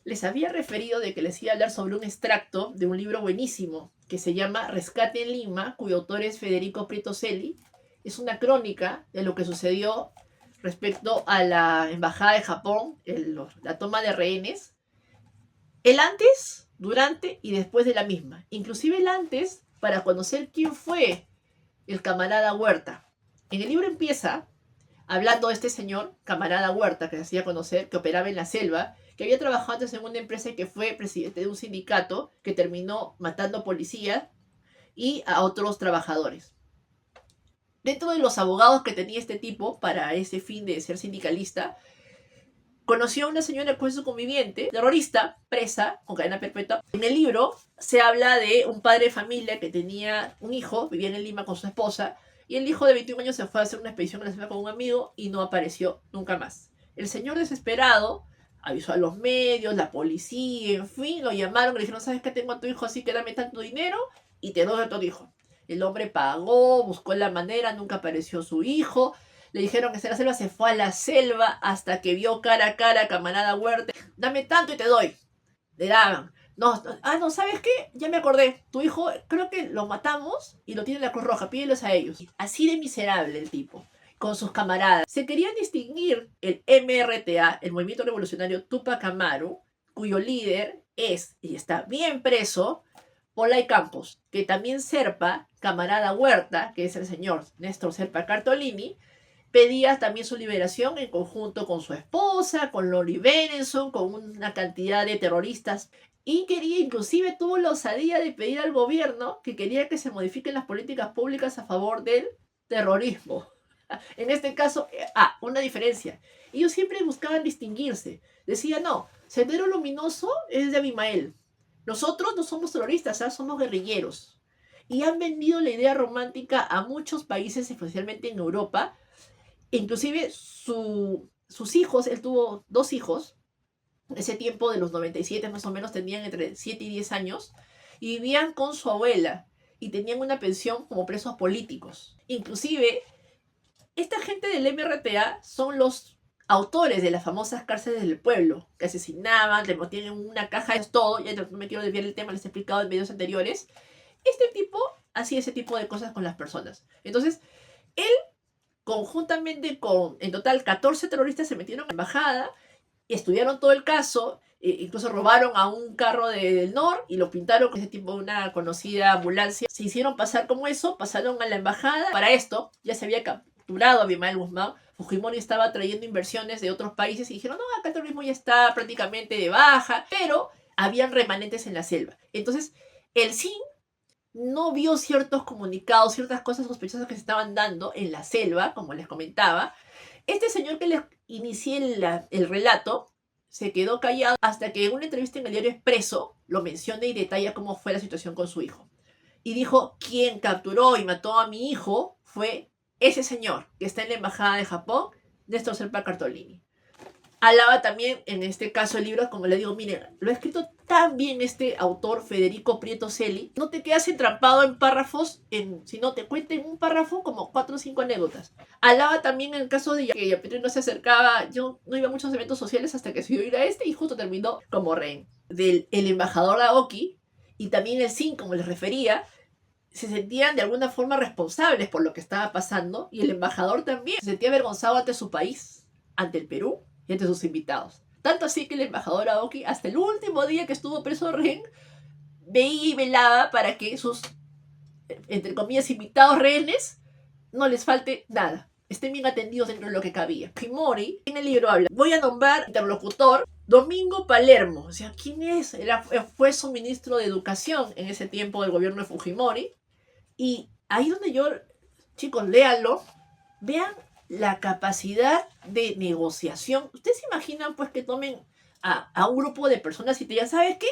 Les había referido de que les iba a hablar sobre un extracto de un libro buenísimo que se llama Rescate en Lima, cuyo autor es Federico Prieto Celi. Es una crónica de lo que sucedió respecto a la embajada de Japón, la toma de rehenes, el antes, durante y después de la misma. Inclusive el antes para conocer quién fue el camarada Huerta. En el libro empieza hablando de este señor, camarada Huerta, que se hacía conocer, que operaba en la selva, que había trabajado antes en una empresa y que fue presidente de un sindicato que terminó matando policías y a otros trabajadores. Dentro de los abogados que tenía este tipo para ese fin de ser sindicalista, conoció a una señora que fue su conviviente, terrorista, presa, con cadena perpetua. En el libro se habla de un padre de familia que tenía un hijo, vivía en Lima con su esposa, y el hijo de 21 años se fue a hacer una expedición a la selva con un amigo y no apareció nunca más. El señor desesperado avisó a los medios, la policía, en fin, lo llamaron, le dijeron, ¿sabes qué? Tengo a tu hijo, así que dame tanto dinero y te doy a tu hijo. El hombre pagó, buscó la manera, nunca apareció su hijo. Le dijeron que se la selva, se fue a la selva hasta que vio cara a cara a camarada Huerta. Dame tanto y te doy. Le daban. No, no, ¿sabes qué? Ya me acordé. Tu hijo, creo que lo matamos y lo tiene la Cruz Roja. Pídelos a ellos. Así de miserable el tipo, con sus camaradas. Se querían distinguir el MRTA, el Movimiento Revolucionario Tupac Amaru, cuyo líder es, y está bien preso, Olay Campos, que también Serpa, camarada Huerta, que es el señor Néstor Serpa Cartolini, pedía también su liberación en conjunto con su esposa, con Lori Benenson, con una cantidad de terroristas. Y quería, inclusive tuvo la osadía de pedir al gobierno que quería que se modifiquen las políticas públicas a favor del terrorismo. En este caso, una diferencia. Ellos siempre buscaban distinguirse. Decían, no, Sendero Luminoso es de Abimael. Nosotros no somos terroristas, somos guerrilleros. Y han vendido la idea romántica a muchos países, especialmente en Europa. Inclusive sus hijos, él tuvo 2 hijos, en ese tiempo de los 97 más o menos tenían entre 7 y 10 años, y vivían con su abuela, y tenían una pensión como presos políticos. Inclusive, esta gente del MRTA son los autores de las famosas cárceles del pueblo, que asesinaban, le metían en una caja, es todo, ya no me quiero desviar el tema, les he explicado en videos anteriores. Este tipo hacía ese tipo de cosas con las personas. Entonces, él conjuntamente con, en total, 14 terroristas se metieron en la embajada y estudiaron todo el caso, incluso robaron a un carro del NOR y lo pintaron con ese tipo de una conocida ambulancia. Se hicieron pasar como eso, pasaron a la embajada. Para esto ya se había capturado a Abimael Guzmán. Fujimori estaba trayendo inversiones de otros países y dijeron, no, acá el terrorismo ya está prácticamente de baja, pero habían remanentes en la selva. Entonces, el SIN no vio ciertos comunicados, ciertas cosas sospechosas que se estaban dando en la selva, como les comentaba. Este señor que les inicié el relato se quedó callado hasta que en una entrevista en el diario Expreso lo menciona y detalla cómo fue la situación con su hijo. Y dijo, quien capturó y mató a mi hijo fue ese señor que está en la embajada de Japón, Néstor Serpa Cartolini. Alaba también, en este caso, el libro, como le digo, miren, lo ha escrito tan bien este autor, Federico Prieto Celi, no te quedas entrampado en párrafos, sino te cuenta en un párrafo como 4 o 5 anécdotas. Alaba también en el caso de que Yapetri no se acercaba, yo no iba a muchos eventos sociales hasta que se dio ir a este y justo terminó como rehén. El embajador Aoki y también el SIN, como les refería, se sentían de alguna forma responsables por lo que estaba pasando y el embajador también se sentía avergonzado ante su país, ante el Perú y ante sus invitados. Tanto así que el embajador Aoki, hasta el último día que estuvo preso rehén, veía y velaba para que sus, entre comillas, invitados rehenes no les falte nada. Estén bien atendidos dentro de lo que cabía. Fujimori, en el libro habla, voy a nombrar interlocutor Domingo Palermo. O sea, ¿quién es? Fue su ministro de Educación en ese tiempo del gobierno de Fujimori. Y ahí donde yo, chicos, léanlo, vean la capacidad de negociación. Ustedes se imaginan pues que tomen a un grupo de personas y te digan, ¿sabes qué?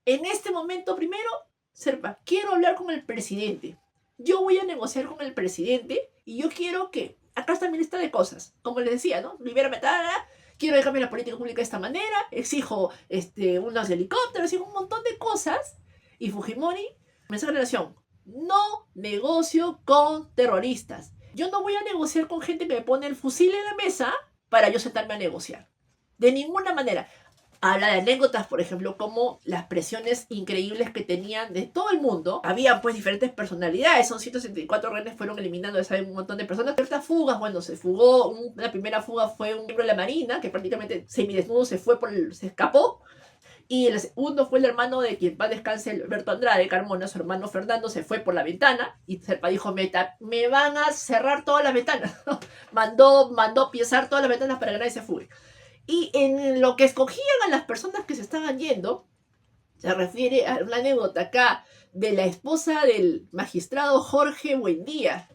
En este momento primero, Serpa, quiero hablar con el presidente. Yo voy a negociar con el presidente y yo quiero que, acá está mi lista de cosas, como les decía, ¿no? Libérame, quiero dejarme la política pública de esta manera, exijo unos helicópteros, exijo un montón de cosas. Y Fujimori, mensaje de relación, no negocio con terroristas. Yo no voy a negociar con gente que me pone el fusil en la mesa para yo sentarme a negociar. De ninguna manera. Habla de anécdotas, por ejemplo, como las presiones increíbles que tenían de todo el mundo. Había pues diferentes personalidades, son 164 rehenes, fueron eliminando, ¿saben? Un montón de personas. Ciertas fugas, bueno, se fugó, la primera fuga fue un miembro de la Marina, que prácticamente semidesnudo se escapó. Y el segundo fue el hermano de quien paz descanse, Alberto Andrade Carmona, su hermano Fernando, se fue por la ventana y Serpa dijo, me van a cerrar todas las ventanas. mandó piezar todas las ventanas para que nadie se fugue. Y en lo que escogían a las personas que se estaban yendo, se refiere a una anécdota acá de la esposa del magistrado Jorge Buendía.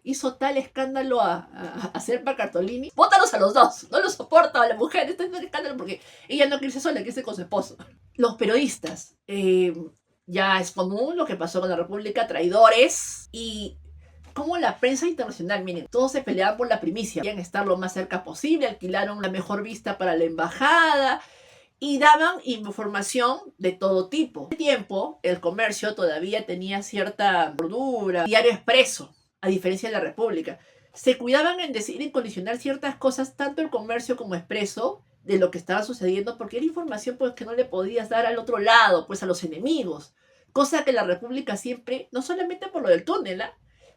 Hizo tal escándalo a Serpa Cartolini. Bótalos a los dos, no lo soporto a la mujer, esto es un escándalo porque ella no quiere irse sola, quiere irse con su esposo. Los periodistas, ya es común lo que pasó con la República, traidores, y como la prensa internacional, miren, todos se peleaban por la primicia, querían estar lo más cerca posible, alquilaron la mejor vista para la embajada y daban información de todo tipo. En ese tiempo, el comercio todavía tenía cierta bordura, Diario Expreso, a diferencia de la República. Se cuidaban en decir y condicionar ciertas cosas, tanto el comercio como Expreso, de lo que estaba sucediendo, porque era información pues, que no le podías dar al otro lado, pues a los enemigos. Cosa que la República siempre, no solamente por lo del túnel,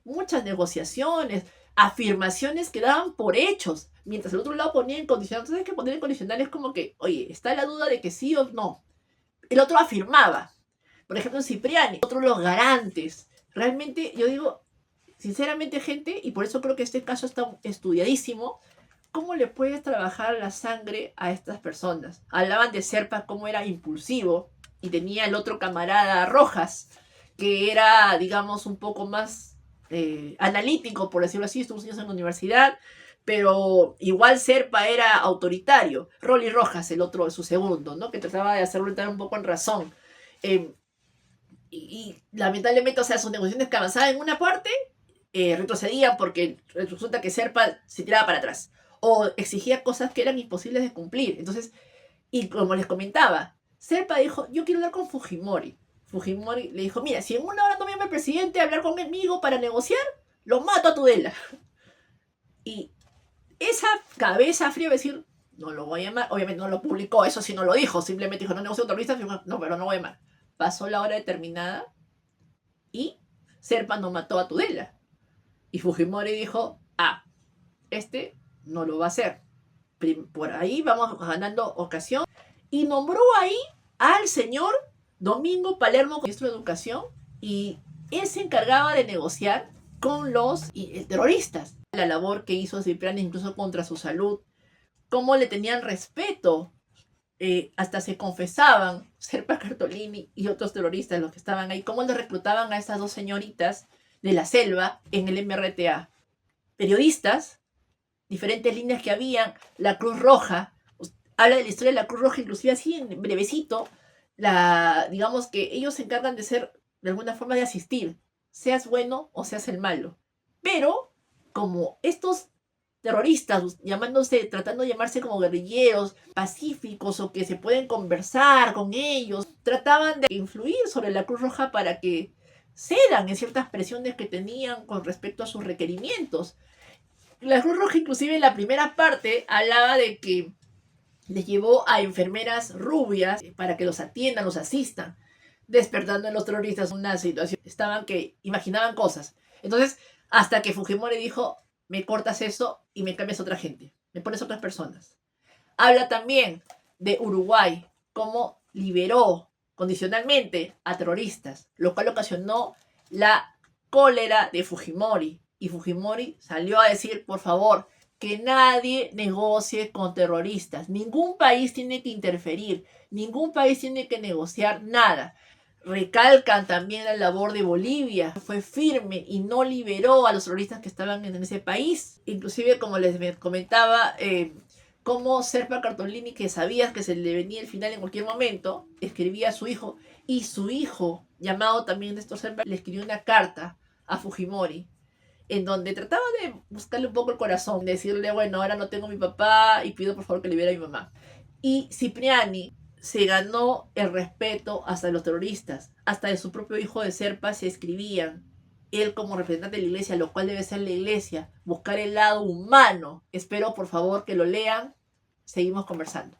muchas negociaciones, afirmaciones que daban por hechos, mientras el otro lado ponía en condicional. Entonces hay que poner en condicional es como que, oye, está la duda de que sí o no. El otro afirmaba, por ejemplo, Cipriani, otro los garantes. Realmente, yo digo, sinceramente, gente, y por eso creo que este caso está estudiadísimo, ¿cómo le puedes trabajar la sangre a estas personas? Hablaban de Serpa como era impulsivo, y tenía el otro camarada Rojas, que era, digamos, un poco más analítico, por decirlo así, estuvo años en la universidad, pero igual Serpa era autoritario. Rolly Rojas, el otro, su segundo, ¿no? Que trataba de hacerlo entrar un poco en razón. Y lamentablemente, o sea, sus negociaciones que avanzaban en una parte, retrocedían porque resulta que Serpa se tiraba para atrás o exigía cosas que eran imposibles de cumplir. Entonces, y como les comentaba, Serpa dijo, yo quiero hablar con Fujimori. Fujimori le dijo, mira, si en una hora no viene el presidente a hablar conmigo para negociar, lo mato a Tudela. Y esa cabeza fría de decir, no lo voy a llamar, obviamente no lo publicó, eso sí no lo dijo, simplemente dijo, no negocio con terroristas, no, pero no voy a llamar. Pasó la hora determinada y Serpa no mató a Tudela. Y Fujimori dijo, este no lo va a hacer. Por ahí vamos ganando ocasión. Y nombró ahí al señor Domingo Palermo, ministro de Educación, y él se encargaba de negociar con los terroristas. La labor que hizo Cipriani incluso contra su salud, cómo le tenían respeto, hasta se confesaban, Serpa Cartolini y otros terroristas, los que estaban ahí, cómo le reclutaban a estas dos señoritas de la selva en el MRTA. Periodistas, diferentes líneas que habían, la Cruz Roja, habla de la historia de la Cruz Roja, inclusive así en brevecito, digamos que ellos se encargan de ser, de alguna forma, de asistir, seas bueno o seas el malo. Pero, como estos terroristas, tratando de llamarse como guerrilleros, pacíficos o que se pueden conversar con ellos, trataban de influir sobre la Cruz Roja para que cedan en ciertas presiones que tenían con respecto a sus requerimientos. La Cruz Roja, inclusive en la primera parte, hablaba de que les llevó a enfermeras rubias para que los atiendan, los asistan, despertando en los terroristas una situación. Estaban que imaginaban cosas. Entonces, hasta que Fujimori dijo, me cortas eso y me cambias a otra gente, me pones a otras personas. Habla también de Uruguay, cómo liberó condicionalmente a terroristas, lo cual ocasionó la cólera de Fujimori. Y Fujimori salió a decir, por favor, que nadie negocie con terroristas. Ningún país tiene que interferir, ningún país tiene que negociar nada. Recalcan también la labor de Bolivia, fue firme y no liberó a los terroristas que estaban en ese país. Inclusive, como les comentaba, como Serpa Cartolini, que sabía que se le venía el final en cualquier momento, escribía a su hijo, y su hijo, llamado también Néstor Serpa, le escribió una carta a Fujimori, en donde trataba de buscarle un poco el corazón, decirle, bueno, ahora no tengo a mi papá y pido por favor que libere a mi mamá. Y Cipriani se ganó el respeto hasta de los terroristas, hasta de su propio hijo de Serpa se escribían. Él como representante de la iglesia, lo cual debe ser la iglesia, buscar el lado humano. Espero por favor que lo lean. Seguimos conversando.